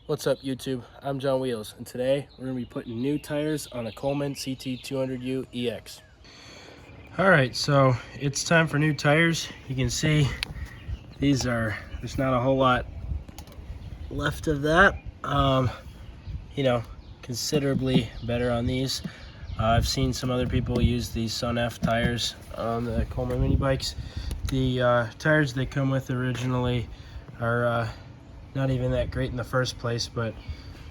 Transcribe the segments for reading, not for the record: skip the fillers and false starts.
What's up YouTube? I'm John Wheels, and today we're going to be putting new tires on a Coleman CT200U EX. Alright, so it's time for new tires. You can see there's not a whole lot left of that. Considerably better on these. I've seen some other people use these Sun F tires on the Coleman mini bikes. The tires they come with originally are not even that great in the first place, but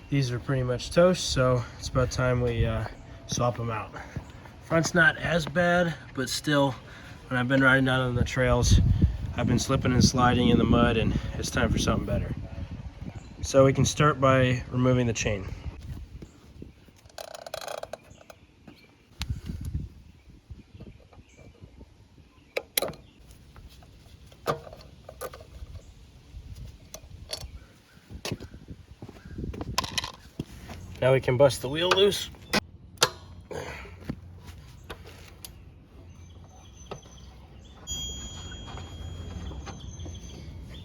these are pretty much toast, so it's about time we swap them out. Front's not as bad, but still, when I've been riding down on the trails, I've been slipping and sliding in the mud, and it's time for something better. So we can start by removing the chain. Now we can bust the wheel loose.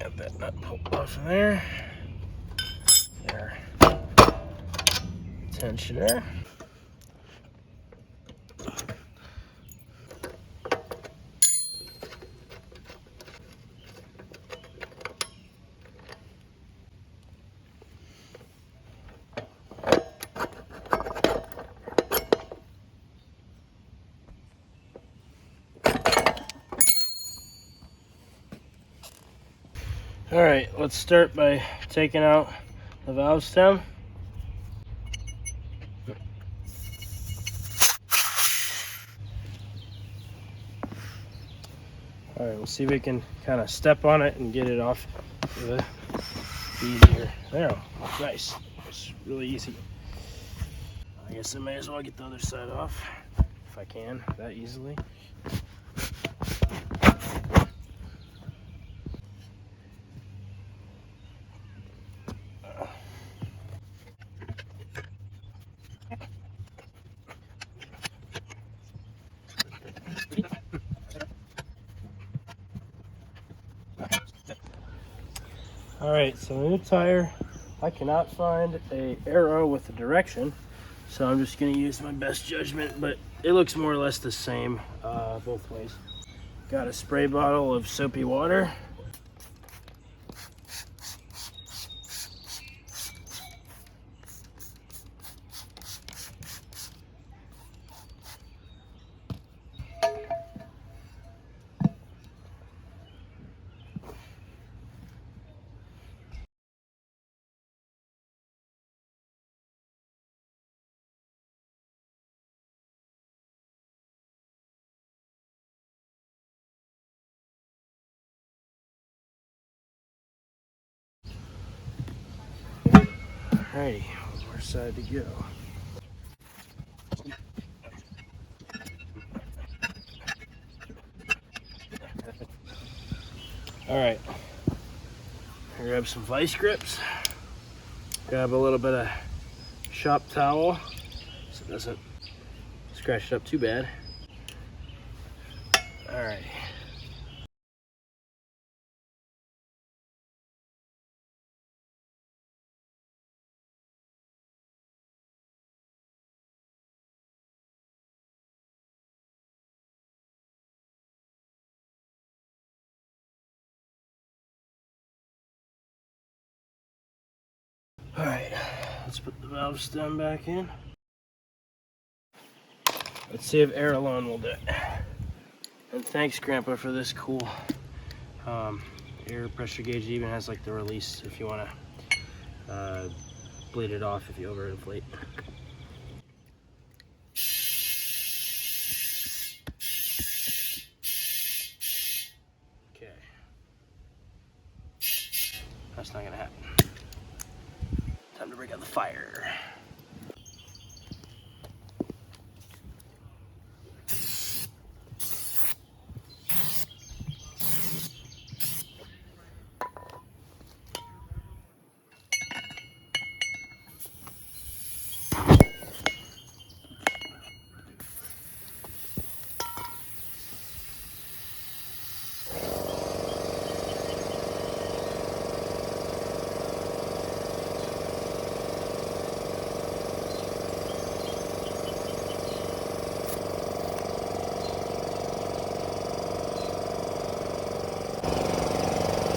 Got that nut pulled off of there. There. Tensioner. All right, let's start by taking out the valve stem. All right, we'll see if we can kind of step on it and get it off easier. There, nice. It's really easy. I guess I may as well get the other side off if I can, that easily. All right, so the new tire, I cannot find a arrow with a direction, so I'm just gonna use my best judgment, but it looks more or less the same both ways. Got a spray bottle of soapy water. Alrighty, where's side to go? Alright, grab some vice grips, grab a little bit of shop towel so it doesn't scratch it up too bad. Alright. Alright, let's put the valve stem back in. Let's see if air alone will do it. And thanks, Grandpa, for this cool air pressure gauge. It even has like the release if you want to bleed it off if you overinflate. Okay. That's not gonna happen. Time to break out the fire.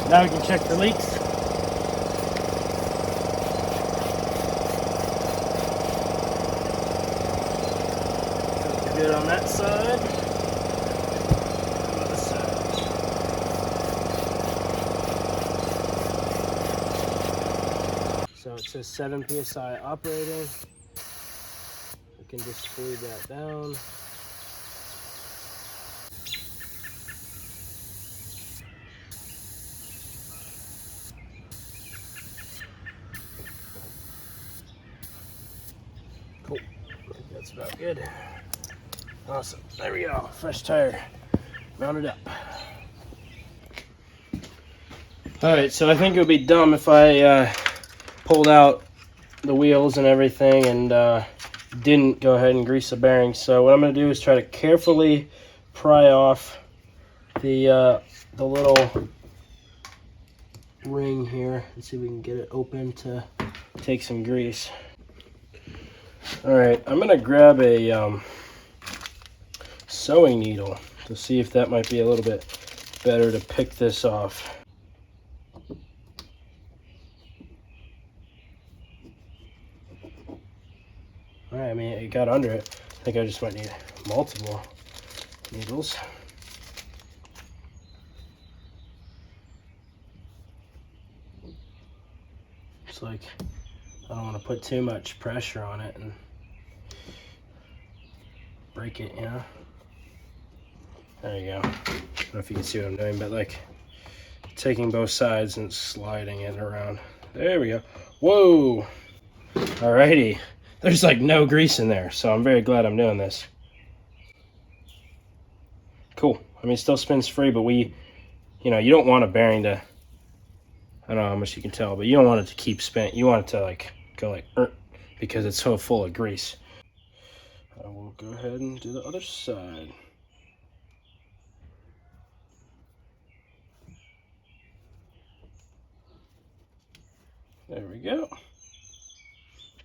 Now we can check for leaks. We're good on that side. On this side. So it says 7 psi operating. We can just screw that down. Cool. I think that's about good. Awesome. There we go. Fresh tire mounted up. Alright, so I think it would be dumb if I pulled out the wheels and everything and didn't go ahead and grease the bearings. So what I'm going to do is try to carefully pry off the little ring here and see if we can get it open to take some grease. Alright, I'm going to grab a sewing needle to see if that might be a little bit better to pick this off. Alright, I mean, it got under it. I think I just might need multiple needles. It's like I don't want to put too much pressure on it and break it, you know? There you go. I don't know if you can see what I'm doing, but like taking both sides and sliding it around. There we go. Whoa! Alrighty. There's like no grease in there, so I'm very glad I'm doing this. Cool. I mean, it still spins free, but you don't want a bearing to, I don't know how much you can tell, but you don't want it to keep spinning. You want it to like go like, because it's so full of grease. I will go ahead and do the other side. There we go.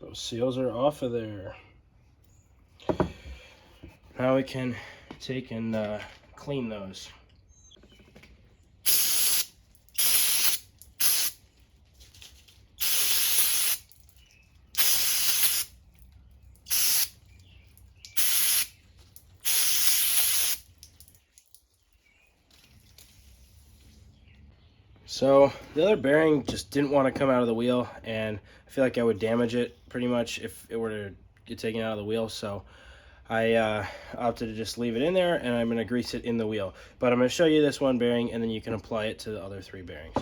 Those seals are off of there. Now we can take and clean those. So the other bearing just didn't want to come out of the wheel, and I feel like I would damage it pretty much if it were to get taken out of the wheel. So I opted to just leave it in there, and I'm going to grease it in the wheel. But I'm going to show you this one bearing, and then you can apply it to the other 3 bearings.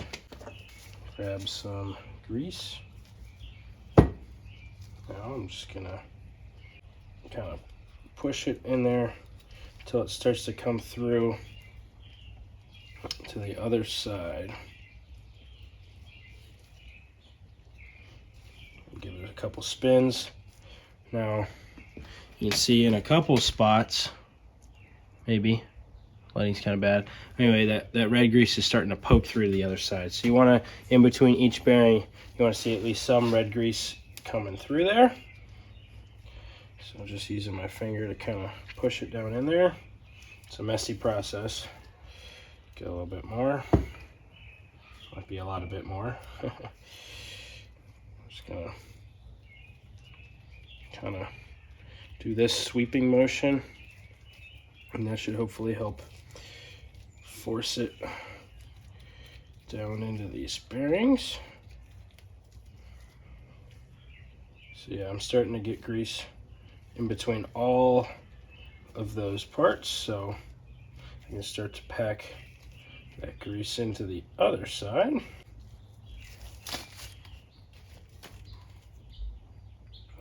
Grab some grease. Now I'm just going to kind of push it in there until it starts to come through to the other side. Give it a couple spins. Now you can see in a couple spots, maybe lighting's kind of bad. Anyway, that red grease is starting to poke through to the other side. So you want to, in between each bearing, you want to see at least some red grease coming through there. So I'm just using my finger to kind of push it down in there. It's a messy process. Get a little bit more. Might be a lot of bit more. I'm just gonna kind of do this sweeping motion, and that should hopefully help force it down into these bearings. So yeah, I'm starting to get grease in between all of those parts, so I can start to pack that grease into the other side.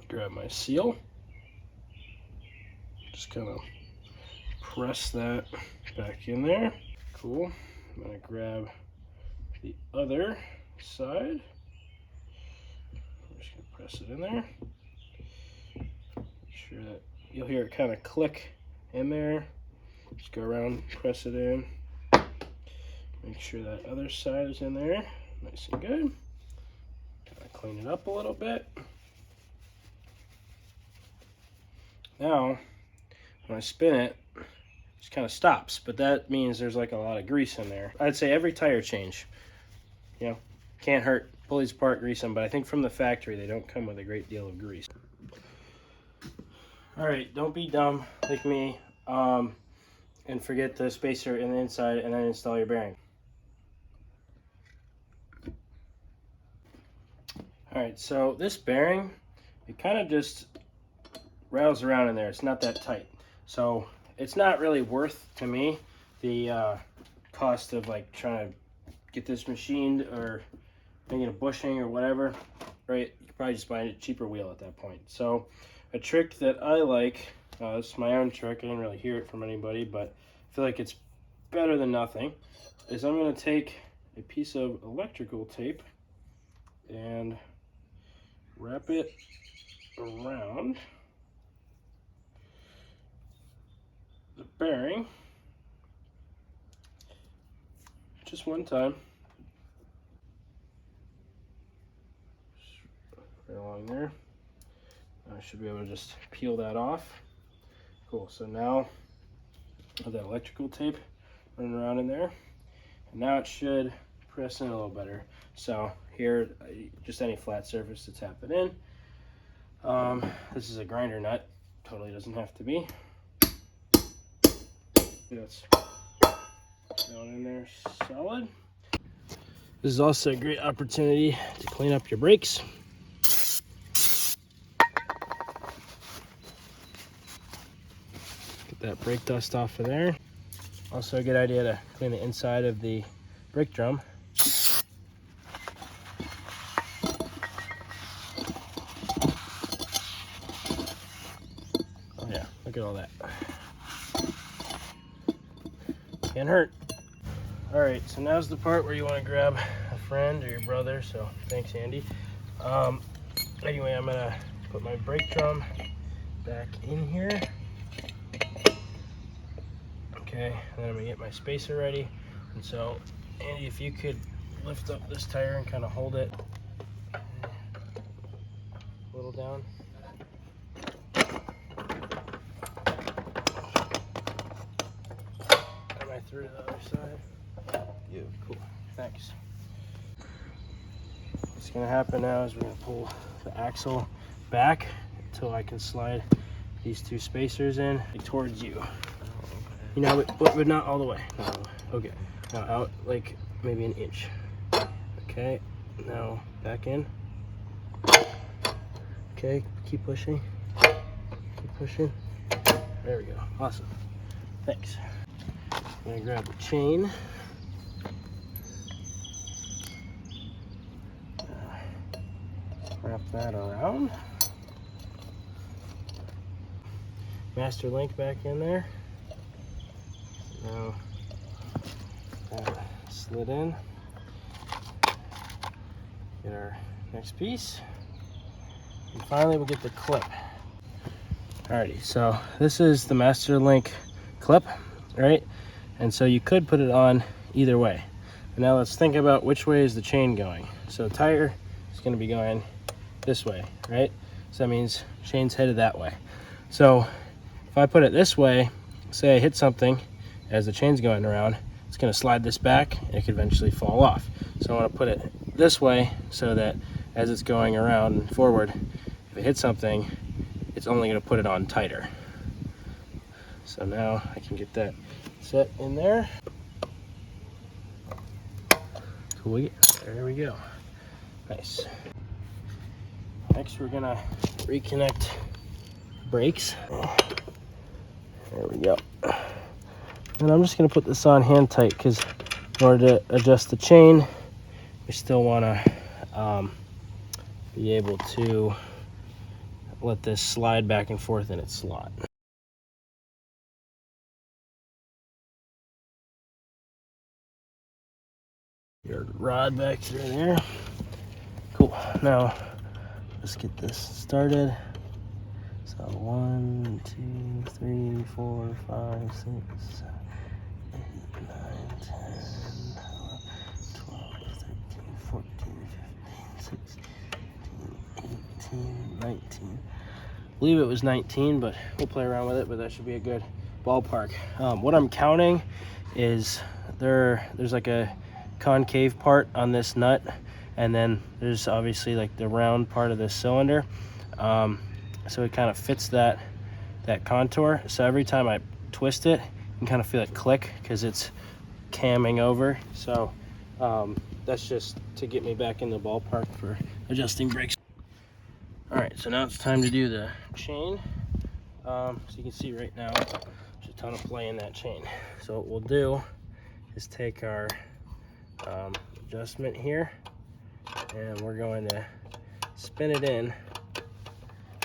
Grab my seal, just kind of press that back in there. Cool. I'm going to grab the other side. I'm just going to press it in there. Make sure that you'll hear it kind of click in there. Just go around, press it in. Make sure that other side is in there, nice and good. Kind of clean it up a little bit. Now, when I spin it, it just kind of stops, but that means there's like a lot of grease in there. I'd say every tire change, you know, can't hurt. Pull these apart, grease them, but I think from the factory they don't come with a great deal of grease. All right, don't be dumb like me and forget the spacer in the inside and then install your bearing. All right, so this bearing, it kind of just rattles around in there. It's not that tight. So it's not really worth, to me, the cost of like trying to get this machined or making a bushing or whatever, right? You could probably just buy a cheaper wheel at that point. So a trick that I like, this is my own trick, I didn't really hear it from anybody, but I feel like it's better than nothing, is I'm gonna take a piece of electrical tape and wrap it around the bearing just one time, right along there. I should be able to just peel that off. Cool, so now I have that electrical tape running around in there, and now it should press in a little better. So here, just any flat surface to tap it in. This is a grinder nut, totally doesn't have to be. That's down in there solid. This is also a great opportunity to clean up your brakes. Get that brake dust off of there. Also a good idea to clean the inside of the brake drum. Oh yeah, look at all that. Can't hurt. All right, so now's the part where you want to grab a friend or your brother, so thanks Andy. Anyway, I'm gonna put my brake drum back in here. Okay, and then I'm gonna get my spacer ready. And so, Andy, if you could lift up this tire and kind of hold it a little down. Am I through to the other side? Yeah. Cool, thanks. What's gonna happen now is we're gonna pull the axle back until I can slide these two spacers in towards you. You know, but not all the way. No. Okay, now out like maybe an inch. Okay, now back in. Okay, keep pushing. Keep pushing. There we go, awesome. Thanks. I'm gonna grab the chain. Wrap that around. Master link back in there. Now that slid in. Get our next piece. And finally we'll get the clip. Alrighty, so this is the Master Link clip, right? And so you could put it on either way. And now let's think about which way is the chain going. So tire is going to be going this way, right? So that means chain's headed that way. So if I put it this way, say I hit something as the chain's going around, it's going to slide this back and it could eventually fall off. So I want to put it this way so that as it's going around and forward, if it hits something, it's only going to put it on tighter. So now I can get that set in there. Cool. There we go. Nice. Next we're going to reconnect brakes. There we go. And I'm just going to put this on hand tight because in order to adjust the chain, we still want to be able to let this slide back and forth in its slot. Your rod back through there. Cool. Now let's get this started. So 1, 2, 3, 4, 5, 6, 7, 8, 9, 10, 11, 12, 13, 14, 15, 16, 18, 19. I believe it was 19, but we'll play around with it, but that should be a good ballpark. What I'm counting is there's like a concave part on this nut, and then there's obviously like the round part of the cylinder. So it kind of fits that contour. So every time I twist it, you can kind of feel it click because it's camming over. So that's just to get me back in the ballpark for adjusting brakes. All right, so now it's time to do the chain. So you can see right now, there's a ton of play in that chain. So what we'll do is take our adjustment here, and we're going to spin it in,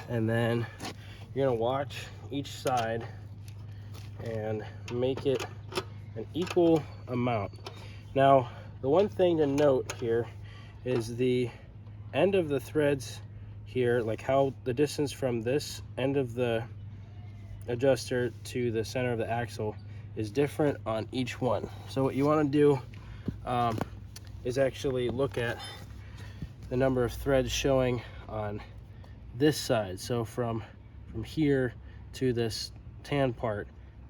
and then you're going to watch each side and make it an equal amount. Now, the one thing to note here is the end of the threads here, like how the distance from this end of the adjuster to the center of the axle is different on each one. So what you want to do is actually look at the number of threads showing on this side. So from here to this tan part,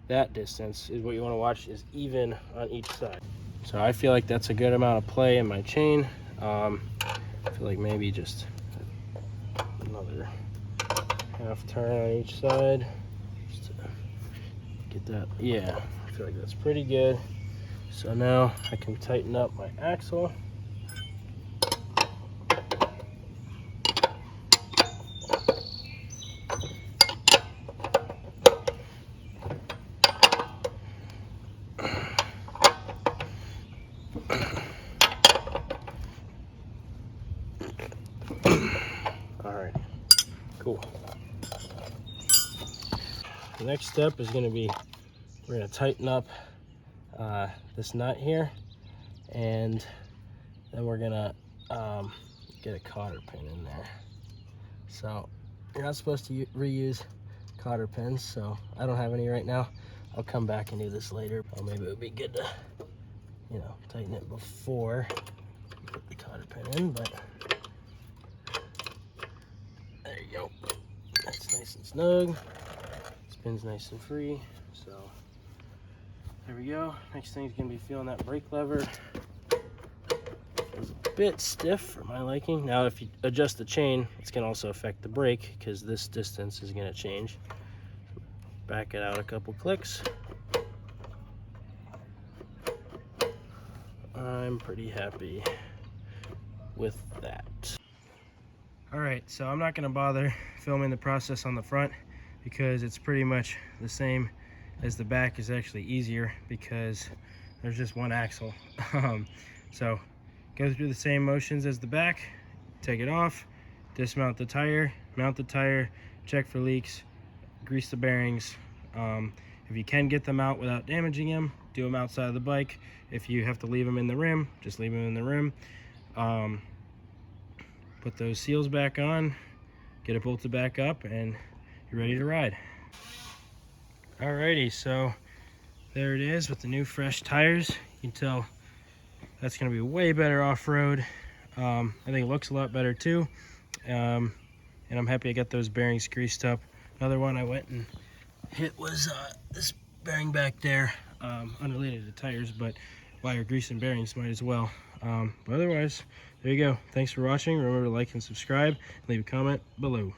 that distance is what you want to watch is even on each side. So I feel like that's a good amount of play in my chain. I feel like maybe just another half turn on each side just to get that. Yeah, I feel like that's pretty good. So now I can tighten up my axle. All right, cool. The next step is going to be, we're going to tighten up this nut here, and then we're going to get a cotter pin in there. So you're not supposed to reuse cotter pins, so I don't have any right now. I'll come back and do this later. Or maybe it would be good to, you know, tighten it before you put the cotter pin in, but there you go. That's nice and snug. Spins nice and free. So there we go. Next thing is going to be feeling that brake lever. It's a bit stiff for my liking. Now if you adjust the chain, it's going to also affect the brake because this distance is going to change. Back it out a couple clicks. I'm pretty happy with that. All right, so I'm not going to bother filming the process on the front because it's pretty much the same as the back. Is actually easier because there's just one axle. So go through the same motions as the back, take it off, dismount the tire, mount the tire, check for leaks, grease the bearings. If you can get them out without damaging them, do them outside of the bike. If you have to leave them in the rim, just leave them in the rim. Put those seals back on, get it bolted back up, and you're ready to ride. Alrighty, so there it is with the new fresh tires. You can tell that's going to be way better off-road. I think it looks a lot better too, and I'm happy I got those bearings greased up. Another one I went and hit was this bearing back there, unrelated to tires, but while you're greasing bearings, might as well. But otherwise, there you go. Thanks for watching. Remember to like and subscribe, leave a comment below.